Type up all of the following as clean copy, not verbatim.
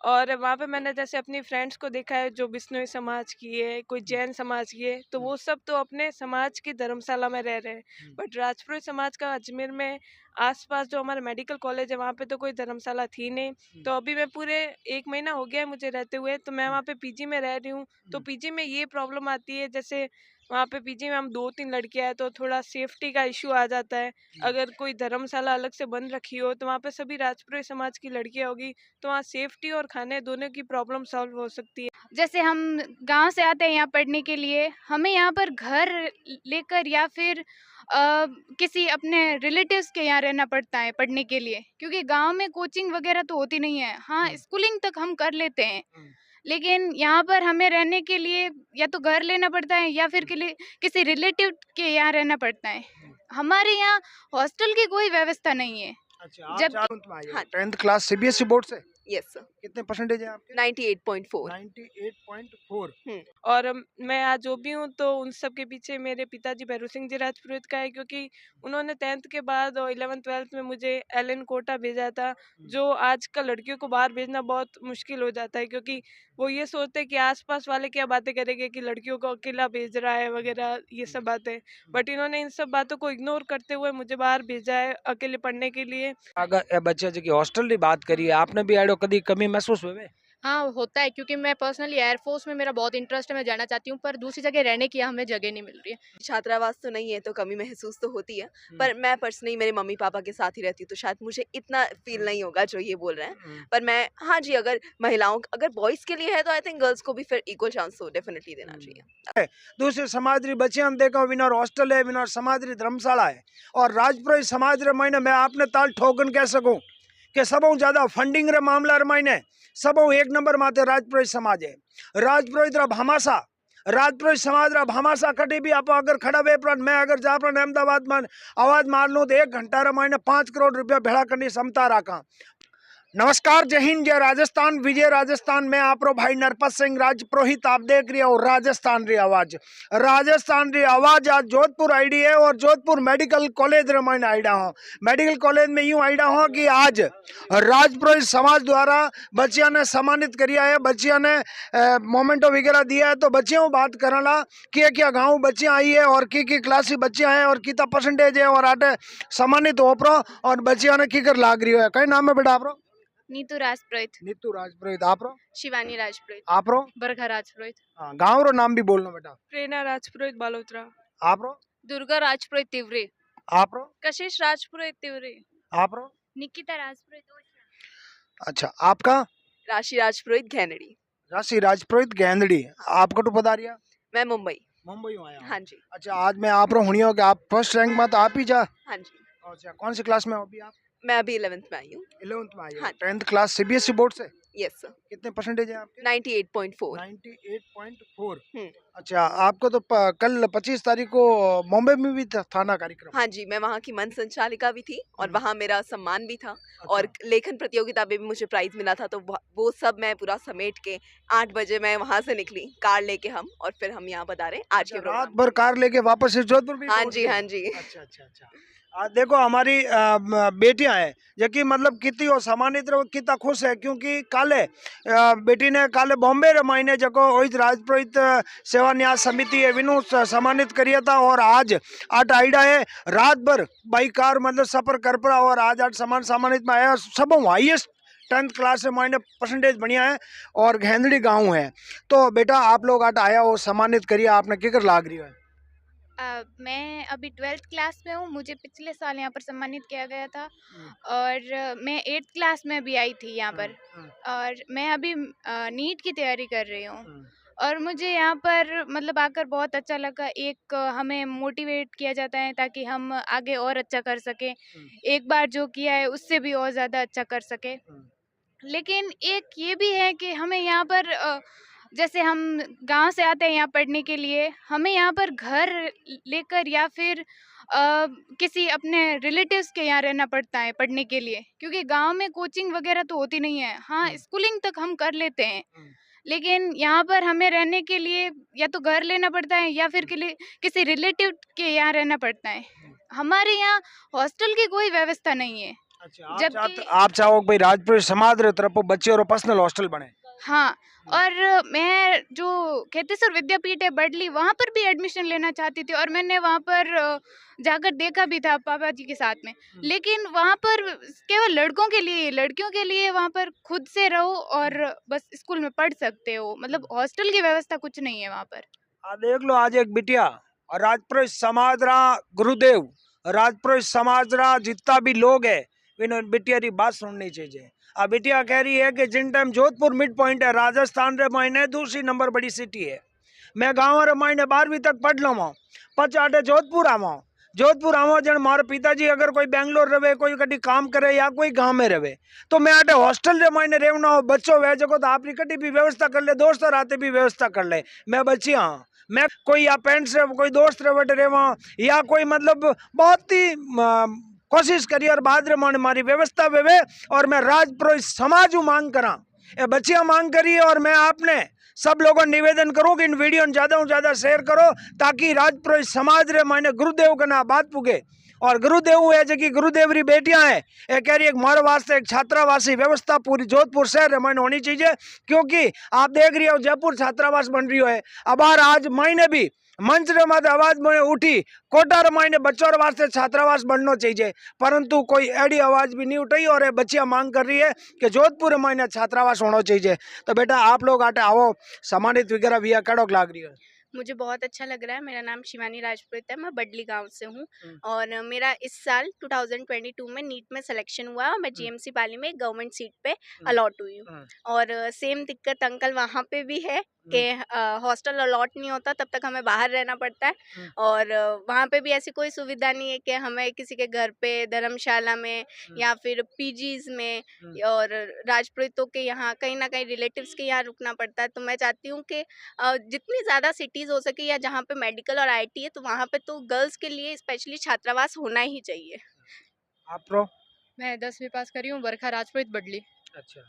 और वहाँ पे मैंने जैसे अपनी फ्रेंड्स को देखा है जो बिश्नोई समाज की है, कोई जैन समाज की है, तो वो सब तो अपने समाज की धर्मशाला में रह रहे हैं। बट राजपूत समाज का अजमेर में आसपास जो हमारा मेडिकल कॉलेज है वहाँ पे तो कोई धर्मशाला थी नहीं। तो अभी मैं पूरे 1 महीना हो गया है मुझे रहते हुए, तो मैं वहाँ पे पीजी में रह रही हूँ। तो पीजी में ये प्रॉब्लम आती है, जैसे वहाँ पे पीजी में हम 2-3 लड़कियाँ हैं तो थोड़ा सेफ्टी का इश्यू आ जाता है। अगर कोई धर्मशाला अलग से बन रखी हो तो वहाँ पे सभी राजपूत समाज की लड़कियाँ होगी, तो वहाँ सेफ्टी और खाने दोनों की प्रॉब्लम सॉल्व हो सकती है। जैसे हम गांव से आते हैं यहाँ पढ़ने के लिए, हमें यहाँ पर घर लेकर या फिर किसी अपने रिलेटिव्स के यहाँ रहना पड़ता है पढ़ने के लिए, क्योंकि गांव में कोचिंग वगैरह तो होती नहीं है। हाँ, स्कूलिंग तक हम कर लेते हैं, लेकिन यहाँ पर हमें रहने के लिए या तो घर लेना पड़ता है या फिर किसी रिलेटिव के यहाँ रहना पड़ता है। हमारे यहाँ हॉस्टल की कोई व्यवस्था नहीं है। अच्छा, आप जब 4th में आए हो। हाँ। 10th क्लास सीबीएसई बोर्ड से? Yes sir. कितने परसेंटेज है आपके? 98.4। 98.4। और मैं आज जो भी हूँ तो उन सब के पीछे मेरे पिताजी भैरू सिंह जी राजपुरोहित का है, क्योंकि उन्होंने 10th के बाद और 11th-12th में मुझे एलएन कोटा भेजा था, जो आजकल लड़कियों को बाहर भेजना बहुत मुश्किल हो जाता है, क्योंकि वो ये सोचते हैं कि आसपास वाले क्या बातें करेंगे कि लड़कियों को अकेला भेज रहा है वगैरह ये सब बातें। बट इन्होंने इन सब बातों को इग्नोर करते हुए मुझे बाहर भेजा है अकेले पढ़ने के लिए। अगर ए बच्चे जी की हॉस्टल की बात करिए, आपने भी आड़ो कभी कमी महसूस हुए? हाँ, होता है, क्योंकि मैं पर्सनली एयरफोर्स में मेरा बहुत इंटरेस्ट है, मैं जाना चाहती हूँ, पर दूसरी जगह रहने की हमें जगह नहीं मिल रही है। छात्रावास तो नहीं है तो कमी महसूस तो होती है, पर मैं पर्सनली मेरे मम्मी पापा के साथ ही रहती हूँ तो शायद मुझे इतना फील नहीं होगा जो ये बोल रहे हैं। पर मैं, हाँ जी, अगर महिलाओं, अगर बॉयज़ के लिए है तो आई थिंक गर्ल्स को भी फिर इक्वल चांस तो डेफिनेटली देना चाहिए। दूसरे समाज री बच्चियां देखो, विनर हॉस्टल है, विनर समाज री धर्मशाला है, और राजपुरोहित समाज रे मायने मैं आपने ताल ठोकन कह सकूं कि सबों ज्यादा फंडिंग रे मामला रे मायने सबों 1 नंबर माते राजपुरोहित समाज है। राजपुरोहित रा भामाशा, राजपुरोहित समाज रा भामाशा कभी भी आप अगर खड़ा वे पर मैं अगर जा पर अहमदाबाद में आवाज मार लूं तो 1 घंटा रे मायने 5 करोड़ रुपया भेड़ा करने क्षमता रखा। नमस्कार, जय हिंद, जय राजस्थान, विजय राजस्थान में आप भाई नरपत सिंह राजपुरोहित आप देख रहे हो राजस्थान री आवाज। राजस्थान री आवाज आज जोधपुर आईडी है, और जोधपुर मेडिकल कॉलेज रे मैंने आईडा हूँ। मेडिकल कॉलेज में यूं आईडा हूँ कि आज राजपुरोहित समाज द्वारा बच्चियां ने सम्मानित करिया है, बच्चियां ने मोमेंटो वगैरह दिया है। तो बच्चियों बात करना कि क्या गाँव बच्चियां आई है और की क्लासी बच्चियां हैं और कितना परसेंटेज है और आटे सम्मानित हो प्रो और बच्चियां ने की कर लाग रही है। कई नाम है बेटा आप? नीतू राजपुरोहित। नीतू राजपुरोहित। आप रो? शिवानी राजपुरोहित। आप रो? बरखा राजपुरोहित। हाँ, गाँव रो नाम भी बोलना बेटा। प्रेरणा राजपुरोहित बालोतरा। आप रो? दुर्गा राजपुरोहित तिवरी। आप रो? कशिश राजपुरोहित तिवरी। आप रो? निकिता राजपुरोहित। अच्छा, आपका? राशि राजपुरोहित घेनड़ी। राशि राजपुरोहित गेंदड़ी। आपको तो पता रिया? मैं मुंबई। मुंबई आया। हाँ जी। अच्छा, आज मैं आप रो हुई हो कि आप फर्स्ट रैंक में तो आप ही जा। हाँ जी। अच्छा, कौन सी क्लास में हो अभी आप? मैं अभी 11th में आई हूँ। 11th में आई हो। हाँ। 10th क्लास सीबीएसई बोर्ड से? Yes sir. कितने परसेंटेज है आपके? 98.4। 98.4। अच्छा, आपको तो कल 25 तारीख को मुंबई में भी था ना कार्यक्रम? हाँ जी, मैं वहाँ की मंच संचालिका भी थी और वहाँ मेरा सम्मान भी था, और लेखन प्रतियोगिता में भी मुझे प्राइज मिला था। तो वो सब मैं पूरा समेट के 8 बजे मैं वहाँ से निकली कार लेके हम, और फिर हम यहाँ पधारे आज के रात प्रोग्राम। भर कार लेके वापस से जोधपुर भी हाँ पहुंच जी, गए? हाँ जी। अच्छा अच्छा अच्छा। आज देखो हमारी बेटियां हैं जो कि मतलब कितनी वो सम्मानित रहो, कितना खुश है, क्योंकि काले बेटी ने काले बॉम्बे रे मायने जको ओहित राजपुरोहित सेवा न्यास समिति है विनु सम्मानित करिया था, और आज आठ आईडा है रात भर बाई कार मतलब सफर कर पड़ा, और आज आठ सम्मानित में आया। सब हाईएस्ट 10th क्लास से मायने परसेंटेज बढ़िया है, और घेंदड़ी गाँव है। तो बेटा आप लोग आठ आया हो सम्मानित करिए, आपने क्या कर लाग रही है? मैं अभी 12th क्लास में हूँ। मुझे पिछले साल यहाँ पर सम्मानित किया गया था, और मैं 8th क्लास में भी आई थी यहाँ पर, और मैं अभी नीट की तैयारी कर रही हूँ। और मुझे यहाँ पर मतलब आकर बहुत अच्छा लगा। एक हमें मोटिवेट किया जाता है ताकि हम आगे और अच्छा कर सकें, एक बार जो किया है उससे भी और ज़्यादा अच्छा कर सकें। लेकिन एक ये भी है कि हमें यहाँ पर जैसे हम गांव से आते हैं यहाँ पढ़ने के लिए, हमें यहाँ पर घर लेकर या फिर किसी अपने रिलेटिव्स के यहाँ रहना पड़ता है पढ़ने के लिए, क्योंकि गांव में कोचिंग वगैरह तो होती नहीं है। हाँ, स्कूलिंग तक हम कर लेते हैं, लेकिन यहाँ पर हमें रहने के लिए या तो घर लेना पड़ता है या फिर किसी रिलेटिव के यहाँ रहना पड़ता है। हमारे यहाँ हॉस्टल की कोई व्यवस्था नहीं है। अच्छा, आप जबकि आप चाहो कि भाई राजपुरी समाज रे तरफ बच्चे और पर्सनल हॉस्टल बने। हाँ, और मैं जो खेतेसर विद्यापीठ है बडली, वहाँ पर भी एडमिशन लेना चाहती थी और मैंने वहाँ पर जाकर देखा भी था पापा जी के साथ में। लेकिन वहाँ पर केवल लड़कों के लिए, लड़कियों के लिए वहाँ पर खुद से रहो और बस स्कूल में पढ़ सकते हो, मतलब हॉस्टल की व्यवस्था कुछ नहीं है वहाँ पर। देख लो आज एक बिटिया और राजपुरी समाज रा गुरुदेव, राजपुरी समाज रा जितना भी लोग है इन बिटिया री बात सुननी चाहिए। अब बिटिया कह रही है कि जिन टाइम जोधपुर मिड पॉइंट है राजस्थान रे महीने दूसरी नंबर बड़ी सिटी है, मैं गाँव रे महीने 12वीं तक पढ़ लूँ पचाटे जोधपुर आवा, जोधपुर आवा जन मारे पिताजी अगर कोई बेंगलोर रहे, कोई कभी काम करे या कोई गांव में रहे, तो मैं आटे हॉस्टल रे महीने रेवना हो बच्चों वे जगह तो आपकी कटी भी व्यवस्था कर ले, दोस्त राते भी व्यवस्था कर ले, मैं बच्ची हाँ मैं कोई या पेरेंट्स से कोई दोस्त रे बटे रेवा या कोई मतलब बहुत ही कोशिश करी और बाद रे मन मारी व्यवस्था वे और मैं राजपुरोहित समाज मांग करा, ये बच्चियां मांग करी और मैं आपने सब लोगों निवेदन करूं कि इन वीडियो ज्यादा से ज्यादा शेयर करो ताकि राजपुरोहित समाज रे मायने गुरुदेव का ना बात पुगे। और गुरुदेव है जो गुरुदेव री बेटियां है ये कह रही है मारे वास्ते एक छात्रावासी व्यवस्था पूरी जोधपुर शहर रे मायने होनी चाहिए, क्योंकि आप देख रही हो जयपुर छात्रावास बन रही है। अब आज महीने भी मंच रे माते आवाज में उठी कोटा रे मायने बच्चों वास्ते छात्रावास बनना चाहिए, परंतु कोई एडी आवाज भी नहीं उठी और ये बच्चियां मांग कर रही है कि जोधपुर मायने छात्रावास होना चाहिए। तो बेटा आप लोग आटे आओ सम्मानित वगैरह भी कड़क लाग रही है। मुझे बहुत अच्छा लग रहा है। मेरा नाम शिवानी राजपूत है, मैं बडली गांव से हूँ और मेरा इस साल 2022 में नीट में सिलेक्शन हुआ और मैं जीएमसी पाली में गवर्नमेंट सीट पे अलॉट हुई हूँ। और सेम दिक्कत अंकल वहाँ पे भी है कि हॉस्टल अलॉट नहीं होता, तब तक हमें बाहर रहना पड़ता है और वहाँ पे भी ऐसी कोई सुविधा नहीं है कि हमें किसी के घर पे, धर्मशाला में या फिर पीजीज में और राजपुरोहितों के यहाँ कहीं ना कहीं रिलेटिव्स के यहाँ रुकना पड़ता है। तो मैं चाहती हूँ कि जितनी ज़्यादा सिटीज़ हो सके या जहाँ पे मेडिकल और आईटी है तो वहाँ पे तो गर्ल्स के लिए स्पेशली छात्रावास होना ही चाहिए। आप प्रो मैं 10वीं पास करी हूँ, बरखा राजपुरोहित बडली। अच्छा,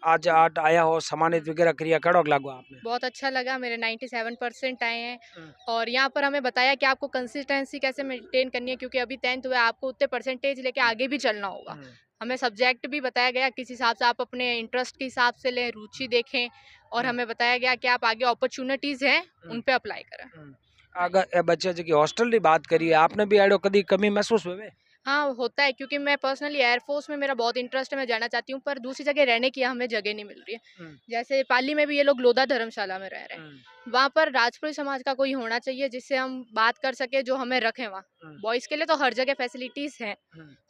आज आट आया हो सम्मानित वगैरह क्रिया कड़क लागू आपने? बहुत अच्छा लगा, मेरे 97% आए हैं और यहाँ पर हमें बताया कि आपको कंसिस्टेंसी कैसे मेंटेन करनी है, क्योंकि अभी 10th हुआ, आपको उतने परसेंटेज लेके आगे भी चलना होगा। हमें सब्जेक्ट भी बताया गया किस हिसाब से आप अपने इंटरेस्ट के हिसाब से लें, रुचि देखें और हमें बताया गया कि आप आगे अपॉर्चुनिटीज हैं उन पे अप्लाई करें। अगर बच्चे जो हॉस्टल की बात करिए आपने भी आड़ो कभी कमी महसूस हुए? हाँ होता है, क्योंकि मैं पर्सनली एयरफोर्स में मेरा बहुत इंटरेस्ट है, मैं जाना चाहती हूँ, पर दूसरी जगह रहने की हमें जगह नहीं मिल रही है। जैसे पाली में भी ये लोग लोधा धर्मशाला में रह रहे हैं, वहाँ पर राजपुरी समाज का कोई होना चाहिए जिससे हम बात कर सके, जो हमें रखे वहाँ। बॉयज के लिए तो हर जगह फैसिलिटीज हैं,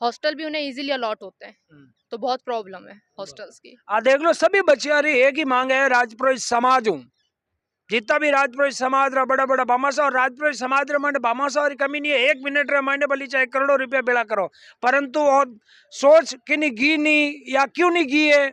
हॉस्टल भी उन्हें इजीली अलॉट होते हैं, तो बहुत प्रॉब्लम है हॉस्टल्स की। देख लो सभी बच्चियां एक ही मांग है राजपुरोहित समाज हूँ, जितना भी राजपुरोहित समाज रा बड़ा बड़ा बामासा और राजपुरोहित समाज रे माने बामासा और कमी नहीं है, 1 मिनट रे माने भली चाहे करोड़ों रुपया बेड़ा करो, परंतु और सोच कि नहीं गी नहीं या क्यों नहीं गी है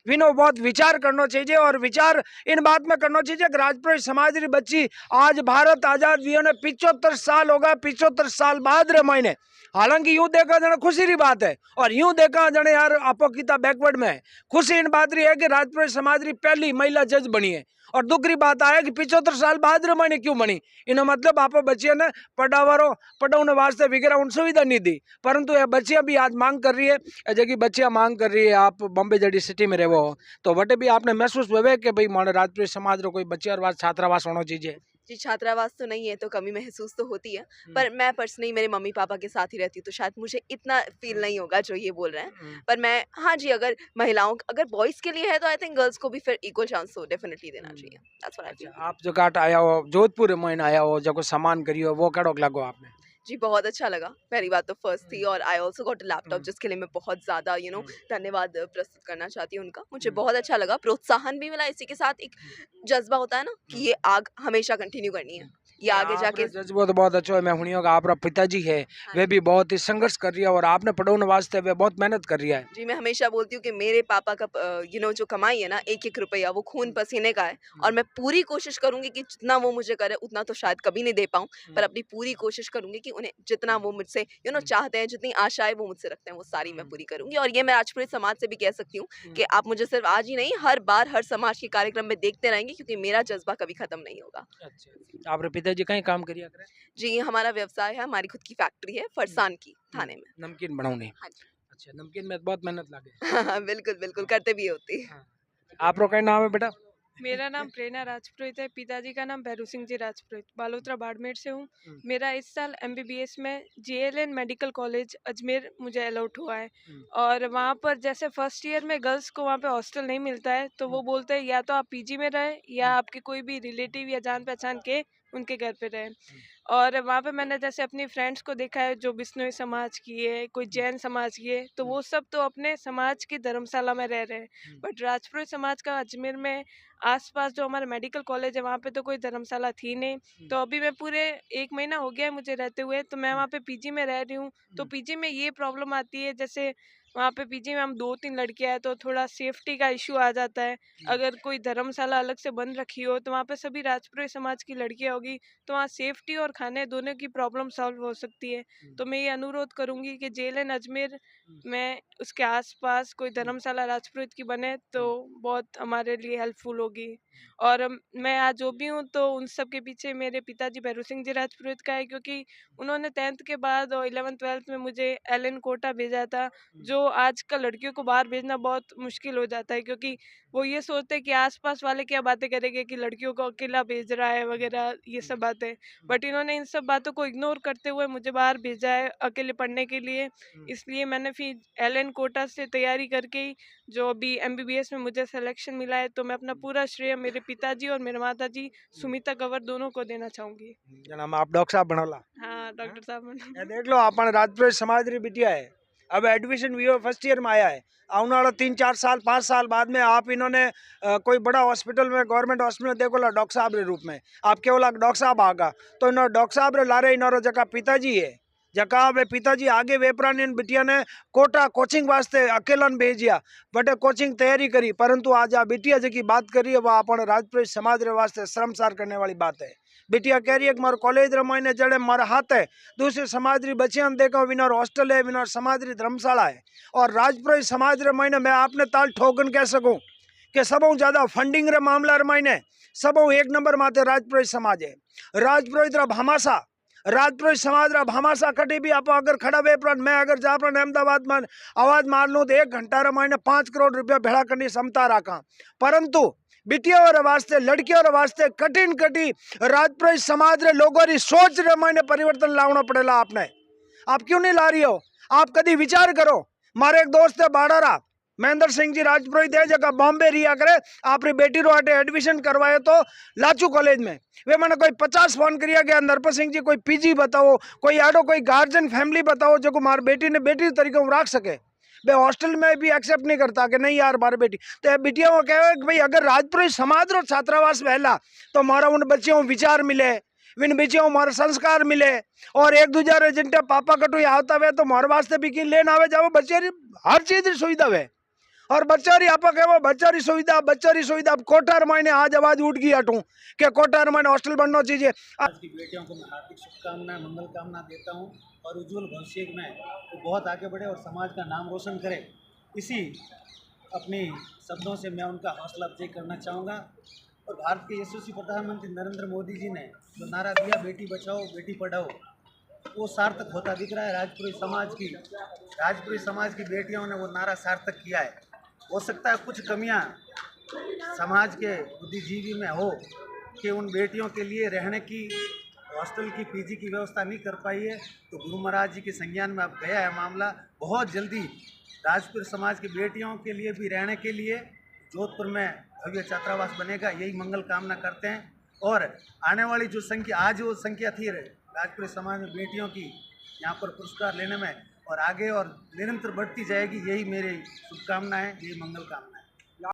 विनो बहुत विचार करना चाहिए। और विचार इन बात में करना चाहिए कि राजपुरोहित समाज री बच्ची आज भारत आजाद हुई ने 75 साल होगा, 75 साल बाद रे महीने, हालांकि यूं देखा जाने खुशी की बात है और यूं देखा जाने यार आपो किता बैकवर्ड में है। खुशी इन बात रही है कि राजपुरोहित समाज री पहली महिला जज बनी है और दुख की बात आया कि 75 साल बाद रे महीने क्यों बनी, इन्हें मतलब आप बच्चियों ने पढ़ाने वास्ते वगैरह उन सुविधा नहीं दी, परंतु ये बच्चियां भी आज मांग कर रही है, जबकि बच्चियां मांग कर रही है। आप बॉम्बे जड़ी सिटी में रहो तो वटे भी आपने महसूस हुए कि भाई मारे राजपुरोहित समाज रो कोई बच्चियां छात्रावास होना चाहिए? जी, छात्रावास तो नहीं है तो कमी महसूस तो होती है, पर मैं पर्सनली मेरे मम्मी पापा के साथ ही रहती हूँ तो शायद मुझे इतना फील नहीं होगा जो ये बोल रहे हैं। पर मैं हाँ जी, अगर महिलाओं अगर बॉयज़ के लिए है तो आई थिंक गर्ल्स को भी फिर इक्वल चांस तो डेफिनेटली देना चाहिए। That's what I feel. आप जो काट आया हो जोधपुर में आया हो, जो कोई सामान करियो वो कड़क लगो आपने? जी, बहुत अच्छा लगा। पहली बात तो फर्स्ट थी और I also got a laptop जिसके लिए मैं बहुत ज़्यादा धन्यवाद प्रस्तुत करना चाहती हूँ उनका। मुझे बहुत अच्छा लगा, प्रोत्साहन भी मिला, इसी के साथ एक जज्बा होता है ना कि ये आग हमेशा कंटिन्यू करनी है, ये आगे जाके जज्बा तो बहुत अच्छा है। मैं हुनियों का आपका पिताजी है वे भी बहुत ही संघर्ष कर रही है और आपने पढ़ाने वास्ते वे बहुत मेहनत कर रही है। जी, मैं हमेशा बोलती हूँ कि मेरे पापा का जो कमाई है ना, एक एक रुपया वो खून पसीने का है और मैं पूरी कोशिश करूंगी कि जितना वो मुझे करे उतना तो शायद कभी नहीं दे पाऊँ, पर अपनी पूरी कोशिश करूंगी कि उन्हें जितना वो मुझसे चाहते हैं, जितनी आशाएं वो मुझसे रखते हैं वो सारी मैं पूरी करूंगी। और ये मैं राजपुरोहित समाज से भी कह सकती हूँ कि आप मुझे सिर्फ आज ही नहीं, हर बार हर समाज के कार्यक्रम में देखते रहेंगे, क्योंकि मेरा जज्बा कभी खत्म नहीं होगा। अच्छा, आपके पिताजी कहीं काम करिया करे? जी, हमारा व्यवसाय है, हमारी खुद की फैक्ट्री है फरसान की, थाने में। नमकीन बनाउने? हाँ जी। अच्छा, नमकीन में बहुत मेहनत लागे। हाँ, बिल्कुल, बिल्कुल करते भी होती। हाँ। आपरो कई नाम है बेटा? मेरा नाम प्रेरणा राजपुरोहित है। पिताजी का नाम भैरू सिंह जी राजपुरोहित। बालोतरा बाड़मेर से हूँ। मेरा इस साल एमबीबीएस में जेएलएन मेडिकल कॉलेज अजमेर मुझे अलॉट हुआ है। और वहाँ पर जैसे फर्स्ट ईयर में गर्ल्स को वहाँ पे हॉस्टल नहीं मिलता है, तो वो बोलते हैं या तो आप पीजी में रहे या आपके कोई भी रिलेटिव या जान पहचान के उनके घर पे रहे। और वहाँ पे मैंने जैसे अपनी फ्रेंड्स को देखा है जो बिश्नोई समाज की है, कोई जैन समाज की है, तो वो सब तो अपने समाज की धर्मशाला में रह रहे हैं। बट राजपुरोहित समाज का अजमेर में आसपास जो हमारा मेडिकल कॉलेज है वहाँ पे तो कोई धर्मशाला थी नहीं। तो अभी मैं पूरे 1 महीना हो गया है मुझे रहते हुए, तो मैं वहाँ पे पीजी में रह रही हूँ। तो पीजी में ये प्रॉब्लम आती है, जैसे वहाँ पे पीजी में हम 2-3 लड़कियाँ हैं तो थोड़ा सेफ्टी का इशू आ जाता है। अगर कोई धर्मशाला अलग से बन रखी हो तो वहाँ पे सभी राजपुरोहित समाज की लड़कियाँ होगी, तो वहाँ सेफ्टी और खाने दोनों की प्रॉब्लम सॉल्व हो सकती है। तो मैं ये अनुरोध करूँगी कि जेएलएन अजमेर में उसके आसपास कोई धर्मशाला राजपुरोहित की बने तो बहुत हमारे लिए हेल्पफुल होगी। और मैं आज जो भी हूँ तो उन सब के पीछे मेरे पिताजी भैरू सिंह जी राजपुरोहित का है, क्योंकि उन्होंने 10th के बाद और 11th-12th में मुझे एलएन कोटा भेजा था, जो आजकल लड़कियों को बाहर भेजना बहुत मुश्किल हो जाता है, क्योंकि वो ये सोचते हैं कि आसपास वाले क्या बातें करेंगे कि लड़कियों को अकेला भेज रहा है वगैरह ये सब बातें। बट इन्होंने इन सब बातों को इग्नोर करते हुए मुझे बाहर भेजा है अकेले पढ़ने के लिए। इसलिए मैंने फिर एलएन कोटा से तैयारी करके ही जो अभी एमबीबीएस में मुझे सिलेक्शन मिला है, तो मैं अपना पूरा श्रेय मेरे पिताजी और मेरे माताजी सुमिता कंवर दोनों को देना चाहूंगी। जनाब आप डॉक्टर साहब बनोला। हाँ डॉक्टर साहब ये देख लो अपन राजपुरोहित समाज री बिटिया है, अब एडमिशन वीओ फर्स्ट ईयर में आया है। आने वाला 3-4 साल 5 साल बाद में आप इन्होंने कोई बड़ा हॉस्पिटल में गवर्नमेंट हॉस्पिटल में देखो ला डॉक्टर साहब रे रूप में आप केवल डॉक्टर साहब आगा, तो इन्होंने डॉक्टर साहब रे लारे इन्होंने जका पिताजी है जका वे पिताजी आगे वेपरानी बिटिया ने कोटा कोचिंग वास्ते अकेला भेजिया, बटे कोचिंग तैयारी करी, परंतु आज आ बिटिया जी बात करी वह अपन राजपुरोहित समाज रे वास्ते शर्मसार करने वाली बात है। बिटिया कह रही है कि मारे कॉलेज रे महीने जड़े मारा हाथ है, दूसरे समाज री बच्चियां देखो विनर हॉस्टल है, विनर समाज री धर्मशाला है। और राजपुरोहित समाज रे महीने मैं आपने ताल ठोकन कह सकूं कि सबों ज्यादा फंडिंग रे मामला रे महीने सबों 1 नंबर माते राजपुरोहित समाज है। राजपुरोहित रा भामाशा राजपुरोहित समाज रा भामाशा कटी भी आप अगर खड़ा वे मैं अगर जा अहमदाबाद में आवाज मार लूँ तो 1 घंटा रे महीने 5 करोड़ रुपया भेड़ा करने क्षमता रखा, परंतु बिटिया वास्ते लड़कियों वास्ते कठिन कटी राजपुरोहित समाज रे लोगों री सोच रे महीने परिवर्तन लाना पड़ेगा। आपने आप क्यों नहीं ला रही हो? आप कभी विचार करो। मारे एक दोस्त है बाड़ारा महेंद्र सिंह जी राजपुरोहित है जगह बॉम्बे रिया करे, आपरी बेटी रो आटे एडमिशन करवाए तो लाचू कॉलेज में वे मैंने कोई 50 फोन करिया गया नरपत सिंह जी कोई पीजी बताओ, कोई आडो कोई गार्जियन फैमिली बताओ जो मार बेटी ने बेटी तरीके रख सके। वे हॉस्टल में भी एक्सेप्ट नहीं करता कि नहीं यार मारे बेटी तो बिटिया वो कहे कि भाई अगर राजपुरोहित समाज रो छात्रावास पहला तो मारा उन बच्चों को विचार मिले, विन बच्चों मारे संस्कार मिले, और एक दूसरे रे जिनटे पापा कटु आवता वे तो मारे वास्ते भी की लेन आवे जाओ बच्चे हर चीज की सुविधा वे, और बच्चारी आप कहो बच्चारी सुविधा कोटार महीने आज आवाज उठ गई हटू कि कोटार महीने हॉस्टल बनना चाहिए। आज की बेटियों को मैं हार्दिक शुभकामनाएं मंगल कामना देता हूं और उज्जवल भविष्य में वो बहुत आगे बढ़े और समाज का नाम रोशन करे, इसी अपनी शब्दों से मैं उनका हौसला अफजाई करना चाहूँगा। और भारत के यशस्वी प्रधानमंत्री नरेंद्र मोदी जी ने जो नारा दिया बेटी बचाओ बेटी पढ़ाओ, वो सार्थक होता दिख रहा है। राजपुरोहित समाज की बेटियों ने वो नारा सार्थक किया है। हो सकता है कुछ कमियां समाज के बुद्धिजीवी में हो कि उन बेटियों के लिए रहने की हॉस्टल की पीजी की व्यवस्था नहीं कर पाई है, तो गुरु महाराज जी के संज्ञान में अब गया है मामला। बहुत जल्दी राजपुरोहित समाज की बेटियों के लिए भी रहने के लिए जोधपुर में भव्य छात्रावास बनेगा, यही मंगल कामना करते हैं। और आने वाली जो संख्या आज वो संख्या थी राजपुरोहित समाज में बेटियों की यहाँ पर पुरस्कार लेने में और आगे और निरंतर बढ़ती जाएगी, यही मेरी शुभकामना है, यही मंगल कामना है।